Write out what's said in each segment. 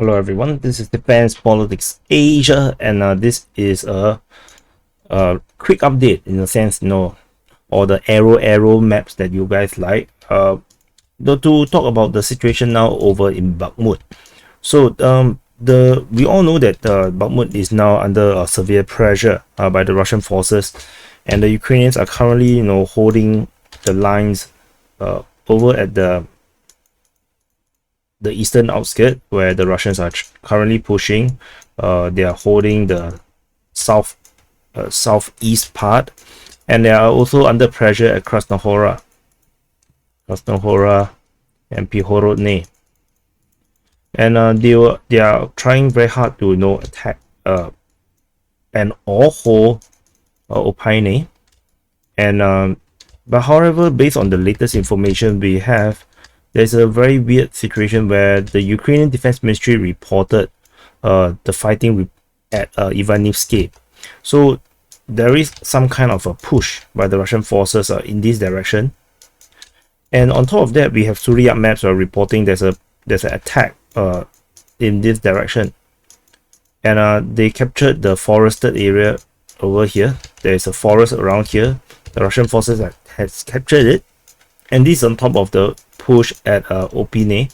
Hello everyone, this is Defense Politics Asia, and this is a quick update in a sense, all the arrow maps that you guys like. To talk about the situation now over in Bakhmut. So we all know that Bakhmut is now under severe pressure by the Russian forces, and the Ukrainians are currently holding the lines over at the eastern outskirt where the Russians are currently pushing. They are holding the southeast part, and they are also under pressure at Krasna Hora and Pidhorodne, and they are trying very hard to attack and all hold Opine, and but however, based on the latest information we have, there's a very weird situation where the Ukrainian Defense Ministry reported the fighting at Ivanivske. So there is some kind of a push by the Russian forces in this direction. And on top of that, we have Surya maps reporting there's an attack in this direction. And they captured the forested area over here. There's a forest around here. The Russian forces has captured it. And this is on top of the push at Opine,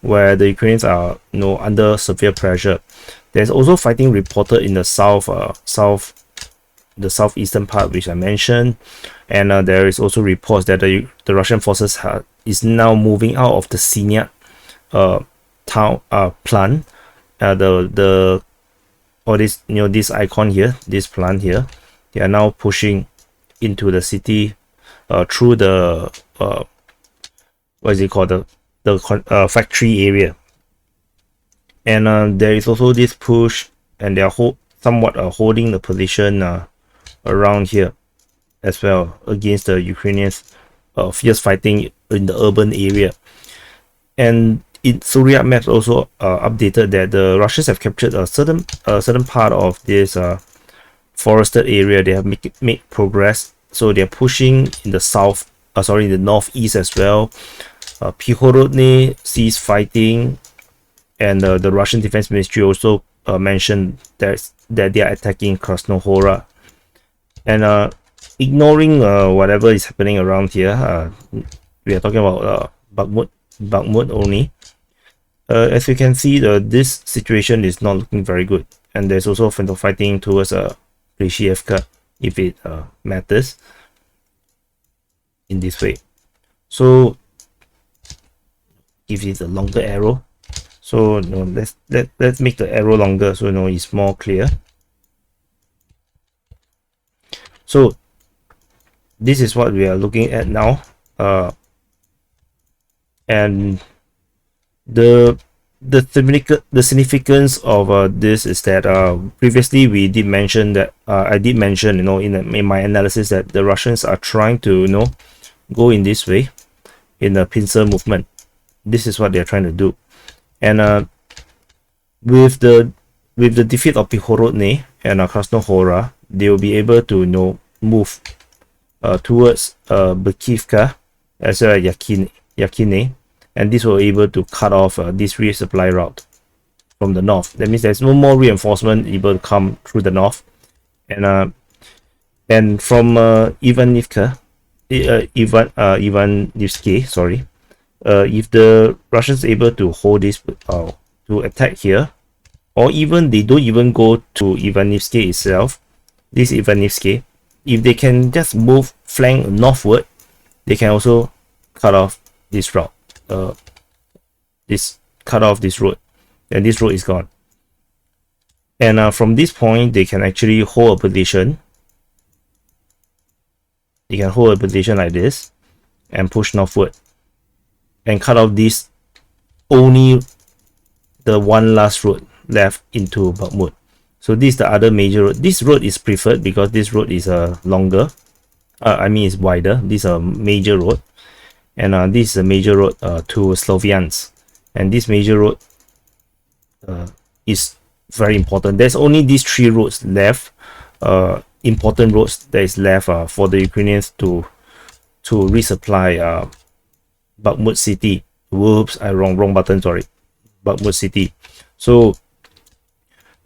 where the Ukrainians are under severe pressure. There's also fighting reported in the the southeastern part, which I mentioned, and there is also reports that the Russian forces is now moving out of the Sinyak town plant. This icon here, this plant here, they are now pushing into the city through the what is it called, the factory area. And there is also this push, and they are somewhat holding the position around here as well against the Ukrainians fierce fighting in the urban area. And Surya maps also updated that the Russians have captured a certain part of this forested area. They have made progress, so they are pushing in the the northeast as well. Pidhorodne ceased fighting, and the Russian Defense Ministry also mentioned that they are attacking Krasna Hora. And ignoring whatever is happening around here, we are talking about Bakhmut only. As you can see, this situation is not looking very good, and there's also fighting towards Klishchiivka, if it matters in this way. So give it a longer arrow. So let's make the arrow longer so it's more clear. So this is what we are looking at now, and the significance of this is that previously we did mention that I did mention in my analysis that the Russians are trying to go in this way in the pincer movement. This is what they are trying to do, and with the defeat of Pidhorodne and Krasna Hora, they will be able to move towards Bakhivka as well as Yahidne, and this will be able to cut off this resupply route from the north. That means there's no more reinforcement able to come through the north, and from Ivanivske, sorry. If the Russians are able to hold this to attack here, or even they don't even go to Ivanivske itself, this Ivanivske, if they can just move flank northward, they can also cut off this route, cut off this road, and this road is gone. And from this point, they can actually hold a position. They can hold a position like this and push northward and cut off this, only the one last road left into Bakhmut. So this is the other major road. This road is preferred because this road is longer. It's wider. This is a major road, and this is a major road to Slovyansk. And this major road is very important. There's only these three roads left, important roads that is left for the Ukrainians to resupply Bakhmut City. Whoops, I wrong button, sorry. Bakhmut City. So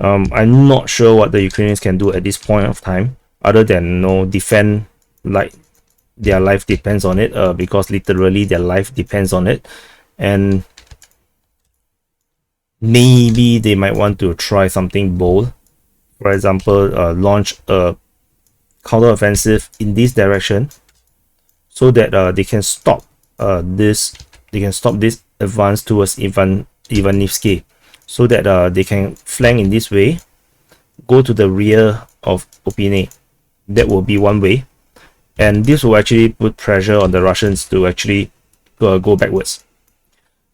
I'm not sure what the Ukrainians can do at this point of time, other than defend like their life depends on it, because literally their life depends on it. And maybe they might want to try something bold. For example, launch a counteroffensive in this direction, so that they can stop this advance towards Ivanivske, so that they can flank in this way, go to the rear of Opine. That will be one way, and this will actually put pressure on the Russians to actually go backwards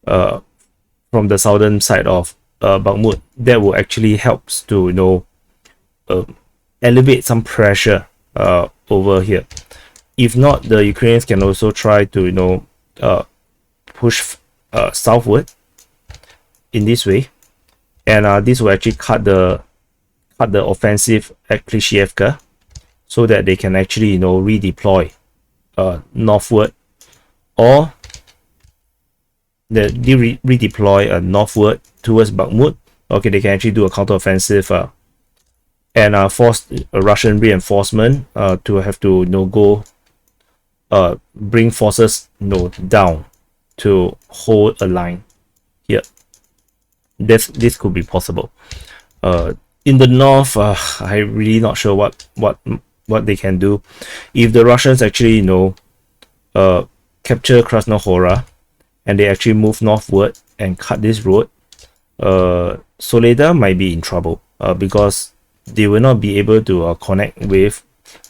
from the southern side of Bakhmut. That will actually helps to elevate some pressure over here. If not, the Ukrainians can also try to push southward in this way, and this will actually cut the offensive at Klishchiivka, so that they can actually redeploy northward, or redeploy northward towards Bakhmut. Okay, they can actually do a counteroffensive and force a Russian reinforcement to have to go bring forces down to hold a line here. This could be possible. In the north, I'm really not sure what they can do. If the Russians actually capture Krasna Hora, and they actually move northward and cut this road, Soledar might be in trouble, because they will not be able to connect with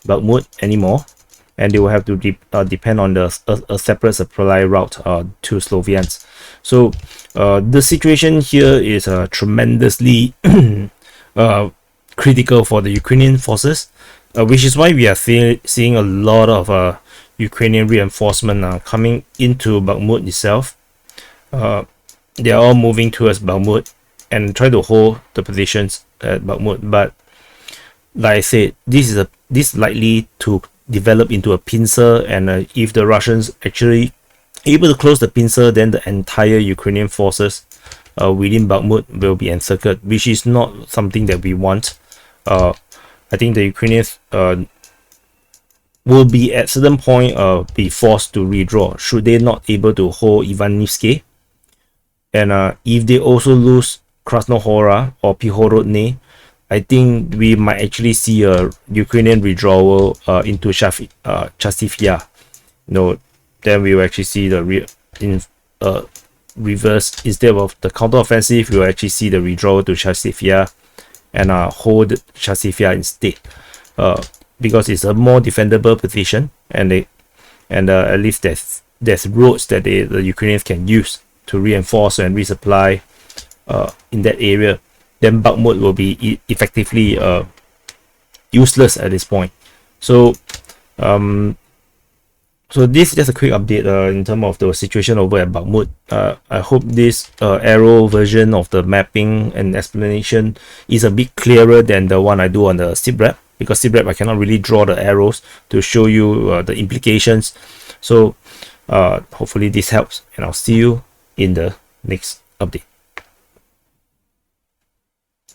Bakhmut anymore, and they will have to depend on a separate supply route to Slovyansk. So the situation here is tremendously critical for the Ukrainian forces, which is why we are seeing a lot of Ukrainian reinforcement coming into Bakhmut itself. They are all moving towards Bakhmut and try to hold the positions at Bakhmut. But like I said, this is likely to develop into a pincer, and if the Russians actually able to close the pincer, then the entire Ukrainian forces within Bakhmut will be encircled, which is not something that we want. I think the Ukrainians will be at certain point be forced to redraw should they not able to hold Ivanivske, and if they also lose Krasna Hora or Pidhorodne, I think we might actually see a Ukrainian withdrawal into Chasivya. Then we will actually see the reverse. Instead of the counteroffensive, we will actually see the withdrawal to Chasivya and hold Chasivya instead, because it's a more defendable position, and at least there's roads that the Ukrainians can use to reinforce and resupply in that area. Then Bakhmut will be effectively useless at this point. So so this is just a quick update in terms of the situation over at Bakhmut. I hope this arrow version of the mapping and explanation is a bit clearer than the one I do on the SIP because SIP I cannot really draw the arrows to show you the implications. So hopefully this helps, and I'll see you in the next update.